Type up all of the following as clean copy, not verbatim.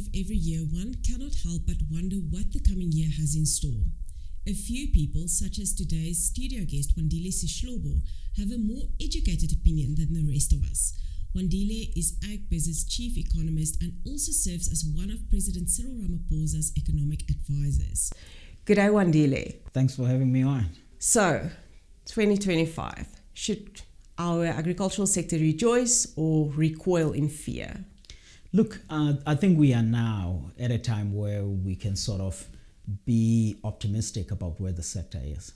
of every year, one cannot help but wonder what the coming year has in store. A few people, such as today's studio guest Wandile Sihlobo, have a more educated opinion than the rest of us. Wandile is Agbiz's Chief Economist and also serves as one of President Cyril Ramaphosa's economic advisors. Good day, Wandile. Thanks for having me on. So, 2025, should our agricultural sector rejoice or recoil in fear? Look, I think we are now at a time where we can sort of be optimistic about where the sector is.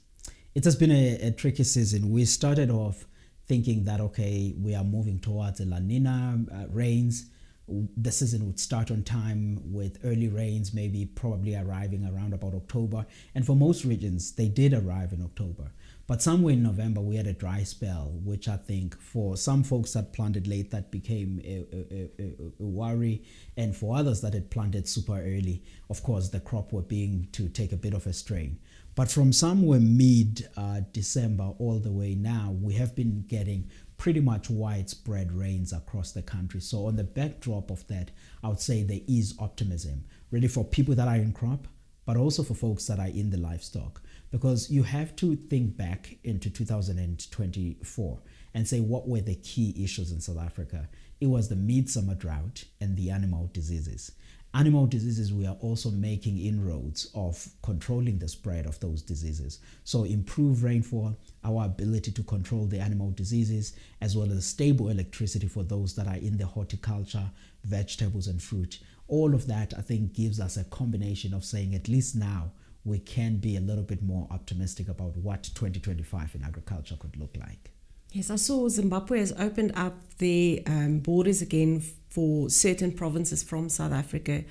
It has been a tricky season. We started off thinking that, okay, we are moving towards a La Nina rains. The season would start on time with early rains, maybe probably arriving around about October. And for most regions, they did arrive in October. But somewhere in November, we had a dry spell, which I think for some folks that planted late, that became a worry. And for others that had planted super early, of course, the crop were being to take a bit of a strain. But from somewhere mid-December all the way now, we have been getting pretty much widespread rains across the country. So on the backdrop of that, I would say there is optimism, really for people that are in crop, but also for folks that are in the livestock. Because you have to think back into 2024 and say what were the key issues in South Africa. It was the midsummer drought and the animal diseases. Animal diseases, we are also making inroads of controlling the spread of those diseases. So improved rainfall, our ability to control the animal diseases, as well as stable electricity for those that are in the horticulture, vegetables and fruit. All of that, I think, gives us a combination of saying at least now we can be a little bit more optimistic about what 2025 in agriculture could look like. Yes, I saw Zimbabwe has opened up their borders again for certain provinces from South Africa.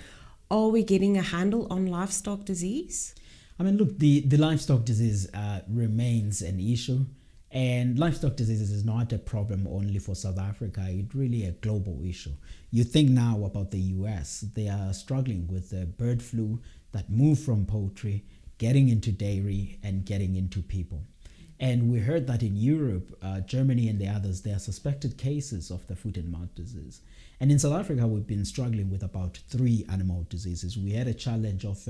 Are we getting a handle on livestock disease? I mean, look, the livestock disease remains an issue. And livestock diseases is not a problem only for South Africa. It's really a global issue. You think now about the US, they are struggling with the bird flu that moved from poultry, getting into dairy and getting into people. And we heard that in Europe, Germany and the others, there are suspected cases of the foot and mouth disease. And in South Africa, we've been struggling with about 3 animal diseases. We had a challenge of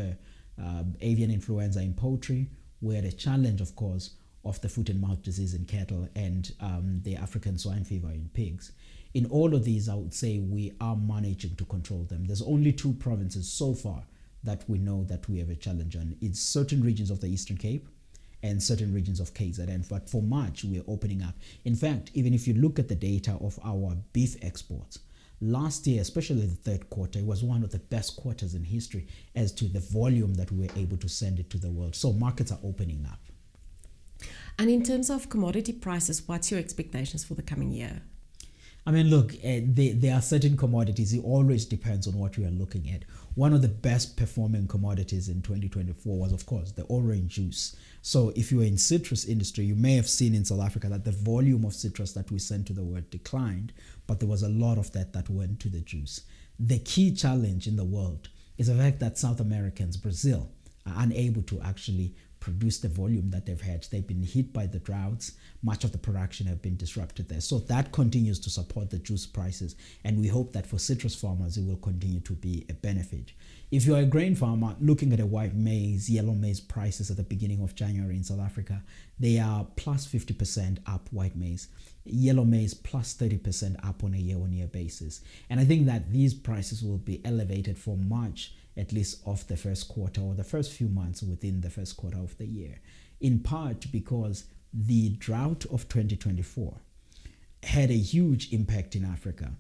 avian influenza in poultry. We had a challenge, of course, of the foot and mouth disease in cattle and the African swine fever in pigs. In all of these, I would say we are managing to control them. There's only 2 provinces so far that we know that we have a challenge on. It's certain regions of the Eastern Cape and certain regions of KZN. But for March, we're opening up. In fact, even if you look at the data of our beef exports, last year, especially the third quarter, it was one of the best quarters in history as to the volume that we were able to send it to the world. So markets are opening up. And in terms of commodity prices, what's your expectations for the coming year? I mean, look, there are certain commodities. It always depends on what you are looking at. One of the best performing commodities in 2024 was, of course, the orange juice. So if you are in citrus industry, you may have seen in South Africa that the volume of citrus that we sent to the world declined, but there was a lot of that went to the juice. The key challenge in the world is the fact that South Americans, Brazil, are unable to actually produce the volume that they've had. They've been hit by the droughts. Much of the production have been disrupted there. So that continues to support the juice prices. And we hope that for citrus farmers, it will continue to be a benefit. If you're a grain farmer looking at a white maize, yellow maize prices at the beginning of January in South Africa, they are plus 50% up white maize. Yellow maize plus 30% up on a year-on-year basis. And I think that these prices will be elevated for March, at least of the first quarter or the first few months within the first quarter of the year, in part because the drought of 2024 had a huge impact in Africa.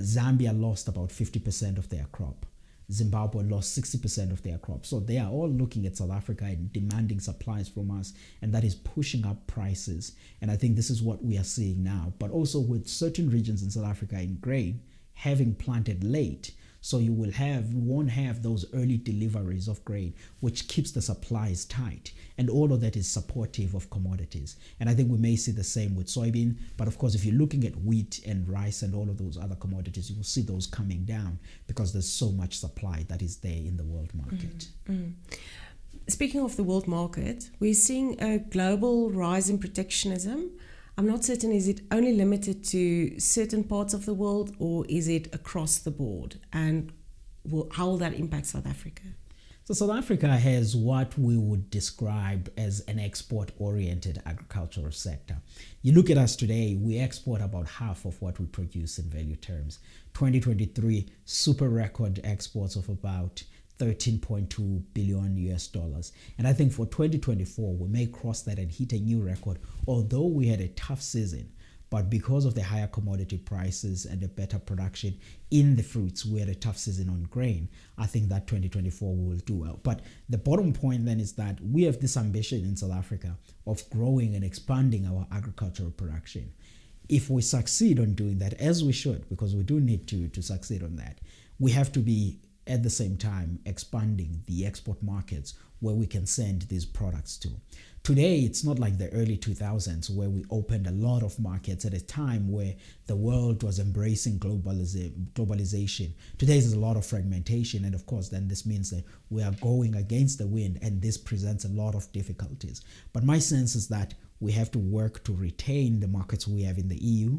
Zambia lost about 50% of their crop. Zimbabwe lost 60% of their crop. So they are all looking at South Africa and demanding supplies from us, and that is pushing up prices. And I think this is what we are seeing now. But also with certain regions in South Africa in grain having planted late, so you won't have those early deliveries of grain, which keeps the supplies tight. And all of that is supportive of commodities. And I think we may see the same with soybean. But of course, if you're looking at wheat and rice and all of those other commodities, you will see those coming down because there's so much supply that is there in the world market. Speaking of the world market, we're seeing a global rise in protectionism. I'm not certain, is it only limited to certain parts of the world or is it across the board? And how will that impact South Africa? So South Africa has what we would describe as an export-oriented agricultural sector. You look at us today, we export about half of what we produce in value terms. 2023, super record exports of about 13.2 billion US dollars. And I think for 2024, we may cross that and hit a new record, although we had a tough season. But because of the higher commodity prices and the better production in the fruits, we had a tough season on grain. I think that 2024 we will do well. But the bottom point then is that we have this ambition in South Africa of growing and expanding our agricultural production. If we succeed on doing that, as we should, because we do need to succeed on that, we have to be at the same time expanding the export markets where we can send these products to. Today, it's not like the early 2000s where we opened a lot of markets at a time where the world was embracing globalization. Today, there's a lot of fragmentation, and of course, then this means that we are going against the wind, and this presents a lot of difficulties. But my sense is that we have to work to retain the markets we have in the EU,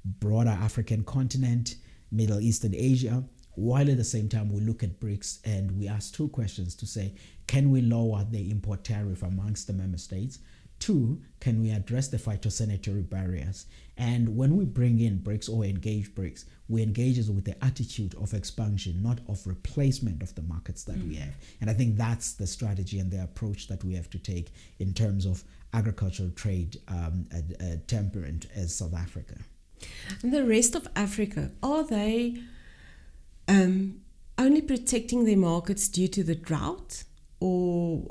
broader African continent, Middle East and Asia, while at the same time we look at BRICS and we ask two questions to say, can we lower the import tariff amongst the member states? Two, can we address the phytosanitary barriers? And when we bring in BRICS or engage BRICS, we engage with the attitude of expansion, not of replacement of the markets that we have. And I think that's the strategy and the approach that we have to take in terms of agricultural trade temperament as South Africa. And the rest of Africa, are they only protecting their markets due to the drought, or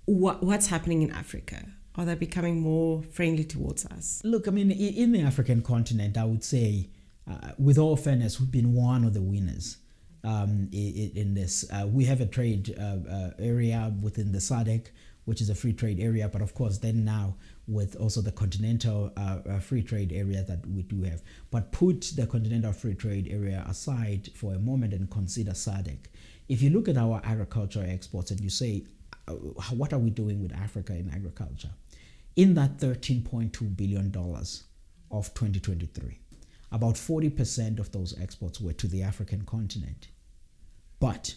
what's happening in Africa? Are they becoming more friendly towards us? Look, I mean, in the African continent, I would say, with all fairness, we've been one of the winners in this. We have a trade area within the SADC, which is a free trade area, but of course then now with also the continental free trade area that we do have. But put the continental free trade area aside for a moment and consider SADC. If you look at our agriculture exports and you say, what are we doing with Africa in agriculture? In that $13.2 billion of 2023, about 40% of those exports were to the African continent. But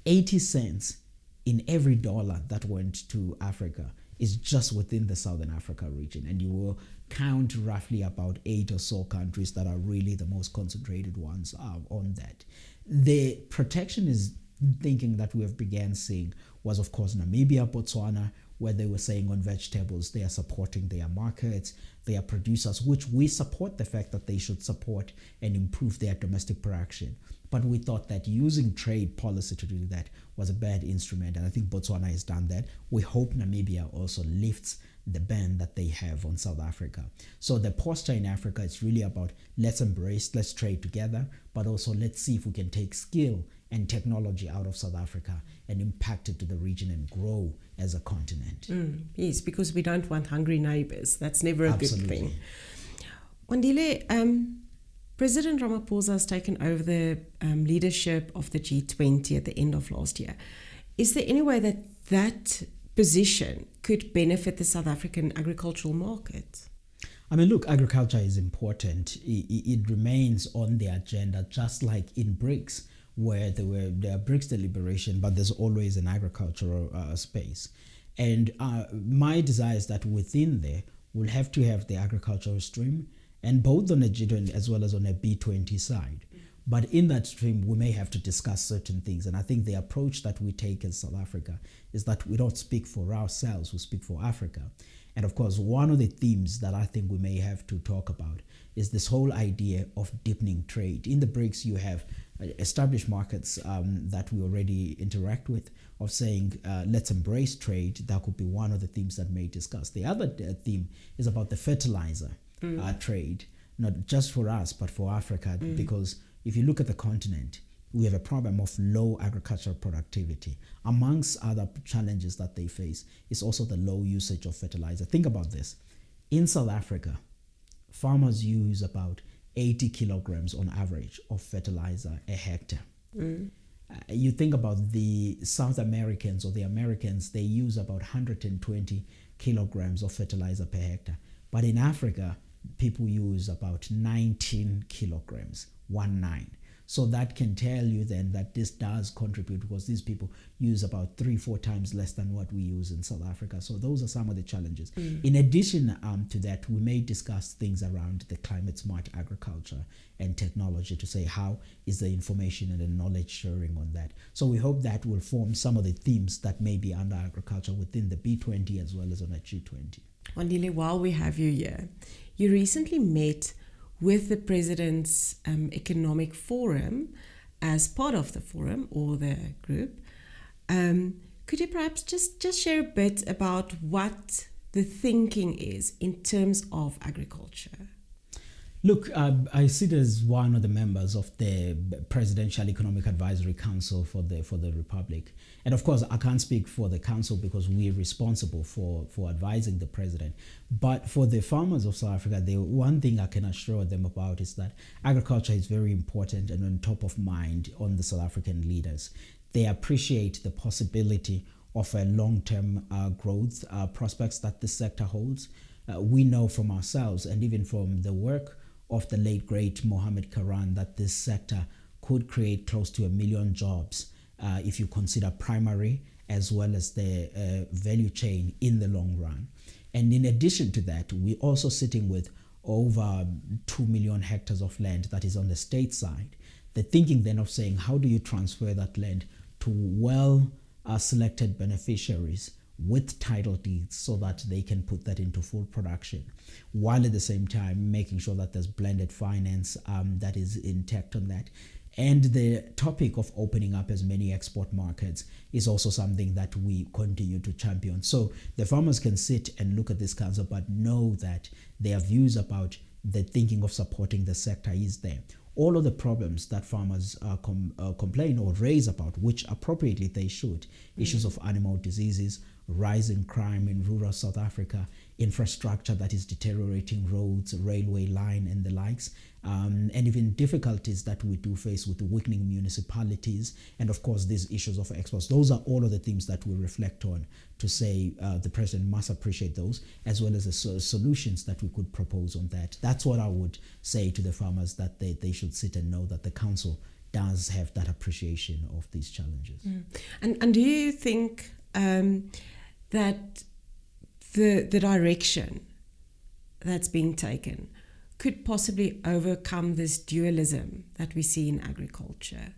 80 cents in every dollar that went to Africa is just within the Southern Africa region. And you will count roughly about 8 or so countries that are really the most concentrated ones on that. The protectionist thinking that we have began seeing was, of course, Namibia, Botswana, where they were saying on vegetables they are supporting their markets, their producers, which we support the fact that they should support and improve their domestic production. But we thought that using trade policy to do that was a bad instrument, and I think Botswana has done that. We hope Namibia also lifts the ban that they have on South Africa. So the posture in Africa is really about let's embrace, let's trade together, but also let's see if we can take skill and technology out of South Africa and impact it to the region and grow as a continent. Yes, because we don't want hungry neighbors. That's never a Absolutely. good thing. Wandile, President Ramaphosa has taken over the leadership of the G20 at the end of last year. Is there any way that position could benefit the South African agricultural market? I mean, look, agriculture is important. It remains on the agenda, just like in BRICS, where there are BRICS deliberation, but there's always an agricultural space. And my desire is that within there, we'll have to have the agricultural stream, and both on a G20 as well as on a B20 side. But in that stream, we may have to discuss certain things. And I think the approach that we take as South Africa is that we don't speak for ourselves, we speak for Africa. And of course, one of the themes that I think we may have to talk about is this whole idea of deepening trade. In the BRICS, you have established markets that we already interact with, of saying, let's embrace trade. That could be one of the themes that may discuss. The other theme is about the fertilizer trade, not just for us, but for Africa, because if you look at the continent, we have a problem of low agricultural productivity. Amongst other challenges that they face is also the low usage of fertilizer. Think about this. In South Africa, farmers use about 80 kilograms on average of fertilizer a hectare. You think about the South Americans or the Americans, they use about 120 kilograms of fertilizer per hectare. But in Africa, people use about 19 kilograms, 19. So that can tell you then that this does contribute, because these people use about 3-4 times less than what we use in South Africa. So those are some of the challenges. In addition to that, we may discuss things around the climate smart agriculture and technology, to say how is the information and the knowledge sharing on that. So we hope that will form some of the themes that may be under agriculture within the B20 as well as on a G20. Wandile, while we have you here, you recently met with the President's Economic Forum as part of the forum or the group. Could you perhaps just share a bit about what the thinking is in terms of agriculture? Look, I sit as one of the members of the Presidential Economic Advisory Council for the Republic. And of course, I can't speak for the council because we're responsible for advising the president. But for the farmers of South Africa, the one thing I can assure them about is that agriculture is very important and on top of mind on the South African leaders. They appreciate the possibility of a long-term growth prospects that the sector holds. We know from ourselves and even from the work of the late great Mohammed Karan that this sector could create close to 1 million jobs if you consider primary as well as the value chain in the long run. And in addition to that, we're also sitting with over 2 million hectares of land that is on the state side. The thinking then of saying, how do you transfer that land to well selected beneficiaries with title deeds so that they can put that into full production, while at the same time making sure that there's blended finance that is intact on that. And the topic of opening up as many export markets is also something that we continue to champion. So the farmers can sit and look at this council, but know that their views about the thinking of supporting the sector is there. All of the problems that farmers complain or raise about, which appropriately they should, issues of animal diseases, rising crime in rural South Africa, infrastructure that is deteriorating, roads, railway line and the likes, and even difficulties that we do face with the weakening municipalities, and of course these issues of exports. Those are all of the themes that we reflect on to say the president must appreciate those, as well as the solutions that we could propose on that. That's what I would say to the farmers, that they should sit and know that the council does have that appreciation of these challenges. And do you think that the direction that's being taken could possibly overcome this dualism that we see in agriculture?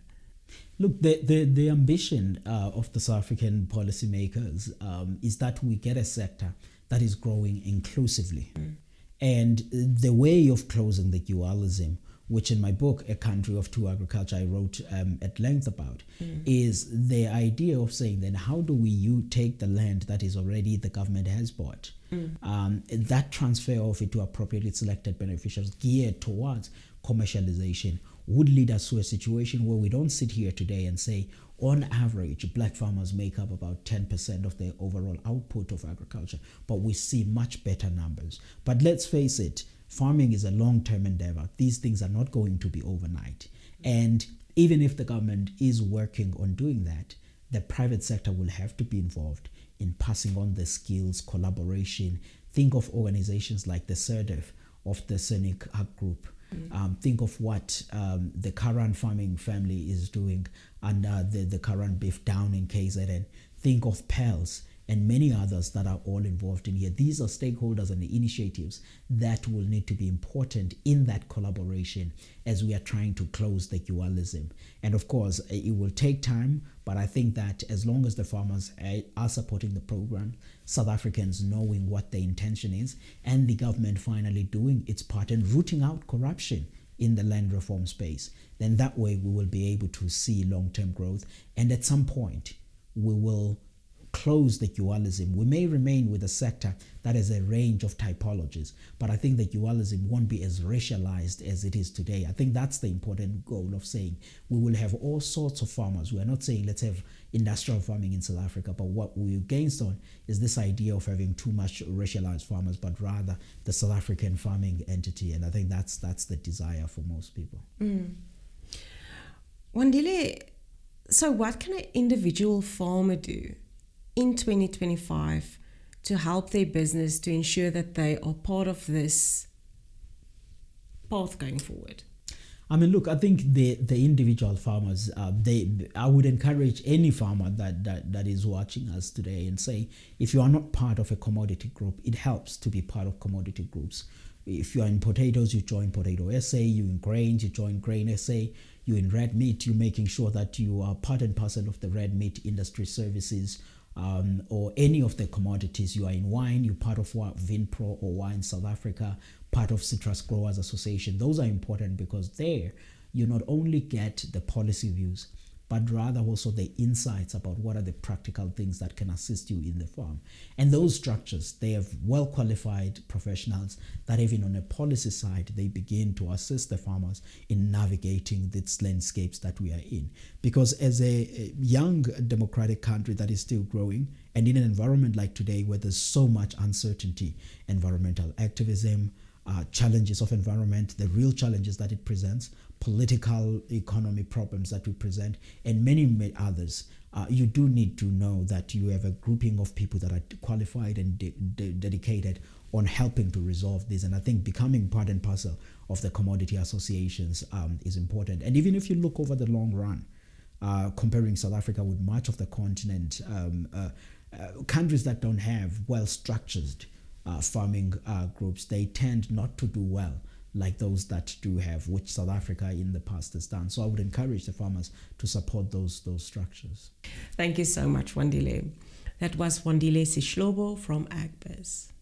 Look, the ambition of the South African policymakers is that we get a sector that is growing inclusively. And the way of closing the dualism, which in my book, A Country of Two Agriculture, I wrote at length about, is the idea of saying then how do we take the land that is already the government has bought, that transfer of it to appropriately selected beneficiaries geared towards commercialization would lead us to a situation where we don't sit here today and say, on average, black farmers make up about 10% of the overall output of agriculture, but we see much better numbers. But let's face it, farming is a long-term endeavor. These things are not going to be overnight. And even if the government is working on doing that, the private sector will have to be involved in passing on the skills, collaboration. Think of organizations like the SERDEF of the Scenic Hub Group. Think of what the Karan farming family is doing under the Karan beef down in KZN. Think of PEAC and many others that are all involved in here. These are stakeholders and initiatives that will need to be important in that collaboration as we are trying to close the dualism. And of course, it will take time, but I think that as long as the farmers are supporting the program, South Africans knowing what the intention is, and the government finally doing its part and rooting out corruption in the land reform space, then that way we will be able to see long-term growth. And at some point, we will close the dualism. We may remain with a sector that has a range of typologies, but I think the dualism won't be as racialized as it is today. I think that's the important goal of saying we will have all sorts of farmers. We are not saying let's have industrial farming in South Africa, but what we're against on is this idea of having too much racialized farmers, but rather the South African farming entity. And I think that's the desire for most people. Wandile, so what can an individual farmer do in 2025 to help their business to ensure that they are part of this path going forward? I mean, look, I think the individual farmers, I would encourage any farmer that is watching us today and say, if you are not part of a commodity group, it helps to be part of commodity groups. If you are in potatoes, you join Potato SA. You in grains, you join Grain SA. You in red meat, you're making sure that you are part and parcel of the red meat industry services, or any of the commodities. You are in wine, you're part of Vinpro or Wine South Africa, part of Citrus Growers Association. Those are important because there you not only get the policy views, but rather also the insights about what are the practical things that can assist you in the farm. And those structures, they have well-qualified professionals that even on a policy side, they begin to assist the farmers in navigating these landscapes that we are in. Because as a young democratic country that is still growing, and in an environment like today where there's so much uncertainty, environmental activism, challenges of environment, the real challenges that it presents, political economy problems that we present, and many others, you do need to know that you have a grouping of people that are qualified and dedicated on helping to resolve this. And I think becoming part and parcel of the commodity associations is important. And even if you look over the long run, comparing South Africa with much of the continent, countries that don't have well-structured farming groups, they tend not to do well like those that do have, which South Africa in the past has done. So I would encourage the farmers to support those structures. Thank you so much, Wandile. That was Wandile Sihlobo from Agbiz.